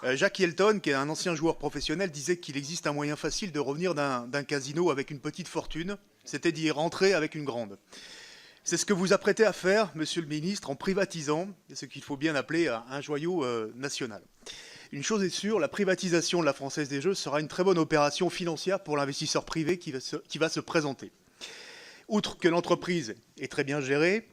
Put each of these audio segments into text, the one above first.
Jacques Hilton, qui est un ancien joueur professionnel, disait qu'il existe un moyen facile de revenir d'un casino avec une petite fortune, c'était d'y rentrer avec une grande. C'est ce que vous apprêtez à faire, monsieur le ministre, en privatisant ce qu'il faut bien appeler un joyau national. Une chose est sûre, la privatisation de la Française des Jeux sera une très bonne opération financière pour l'investisseur privé qui va se présenter. Outre que l'entreprise est très bien gérée,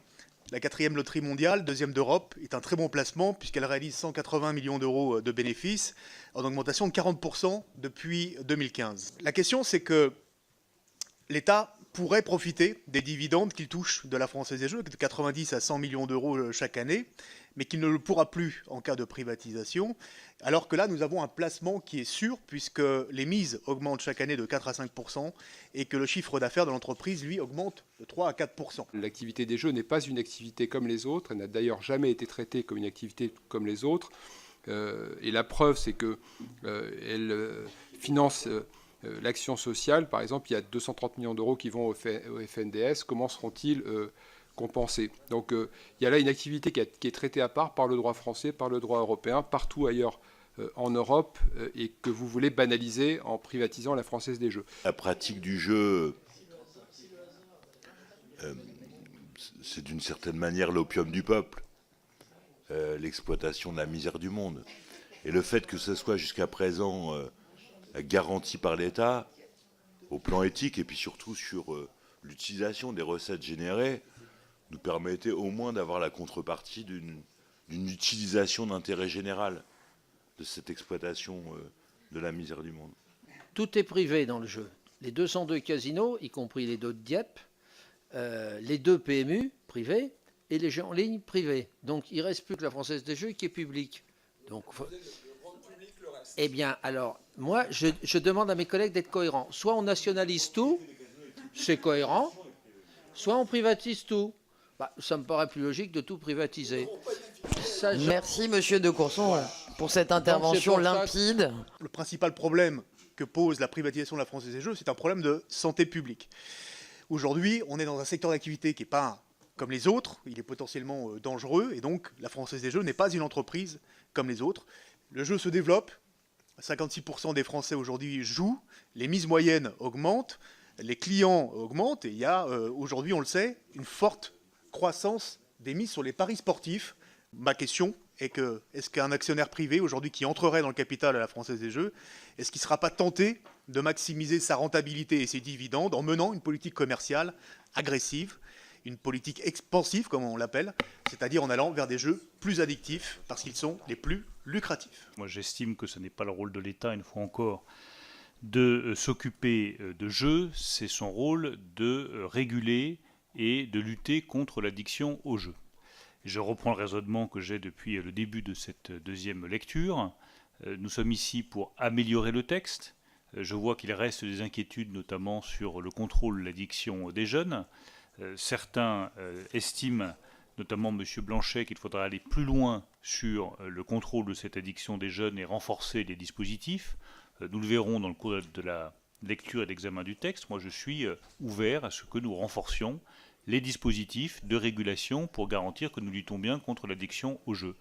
la 4e loterie mondiale, 2e d'Europe, est un très bon placement puisqu'elle réalise 180 millions d'euros de bénéfices, en augmentation de 40% depuis 2015. La question, c'est que l'État pourrait profiter des dividendes qu'il touche de la Française des Jeux, de 90 à 100 millions d'euros chaque année, mais qu'il ne le pourra plus en cas de privatisation, alors que là, nous avons un placement qui est sûr, puisque les mises augmentent chaque année de 4 à 5%, et que le chiffre d'affaires de l'entreprise, lui, augmente de 3 à 4%. L'activité des jeux n'est pas une activité comme les autres, elle n'a d'ailleurs jamais été traitée comme une activité comme les autres, et la preuve, c'est qu'elle finance l'action sociale. Par exemple, il y a 230 millions d'euros qui vont au FNDS. Comment seront-ils compensés? Donc il y a là une activité qui est traitée à part par le droit français, par le droit européen, partout ailleurs en Europe, et que vous voulez banaliser en privatisant la Française des Jeux. La pratique du jeu, c'est d'une certaine manière l'opium du peuple, l'exploitation de la misère du monde. Et le fait que ce soit jusqu'à présent garanti par l'État, au plan éthique, et puis surtout sur l'utilisation des recettes générées, nous permettait au moins d'avoir la contrepartie d'une utilisation d'intérêt général de cette exploitation de la misère du monde. Tout est privé dans le jeu. Les 202 casinos, y compris les 2 de Dieppe, les 2 PMU privés et les jeux en ligne privés. Donc il ne reste plus que la Française des Jeux qui est publique. Donc, eh bien, alors, moi, je demande à mes collègues d'être cohérents. Soit on nationalise tout, c'est cohérent, soit on privatise tout. Bah, ça me paraît plus logique de tout privatiser. Ça, Merci, monsieur de Courson, pour cette intervention limpide. Le principal problème que pose la privatisation de la Française des Jeux, c'est un problème de santé publique. Aujourd'hui, on est dans un secteur d'activité qui n'est pas comme les autres, il est potentiellement dangereux, et donc la Française des Jeux n'est pas une entreprise comme les autres. Le jeu se développe, 56% des Français aujourd'hui jouent, les mises moyennes augmentent, les clients augmentent, et il y a aujourd'hui, on le sait, une forte croissance des mises sur les paris sportifs. Ma question est que, est-ce qu'un actionnaire privé aujourd'hui qui entrerait dans le capital à la Française des Jeux, est-ce qu'il ne sera pas tenté de maximiser sa rentabilité et ses dividendes en menant une politique commerciale agressive, une politique expansive comme on l'appelle, c'est-à-dire en allant vers des jeux plus addictifs parce qu'ils sont les plus lucratifs? Moi j'estime que ce n'est pas le rôle de l'État, une fois encore, de s'occuper de jeux, c'est son rôle de réguler et de lutter contre l'addiction aux jeux. Je reprends le raisonnement que j'ai depuis le début de cette deuxième lecture. Nous sommes ici pour améliorer le texte. Je vois qu'il reste des inquiétudes, notamment sur le contrôle de l'addiction des jeunes. Certains estiment, notamment M. Blanchet, qu'il faudra aller plus loin sur le contrôle de cette addiction des jeunes et renforcer les dispositifs. Nous le verrons dans le cours de la lecture et d'examen du texte. Moi, je suis ouvert à ce que nous renforcions les dispositifs de régulation pour garantir que nous luttons bien contre l'addiction aux jeux.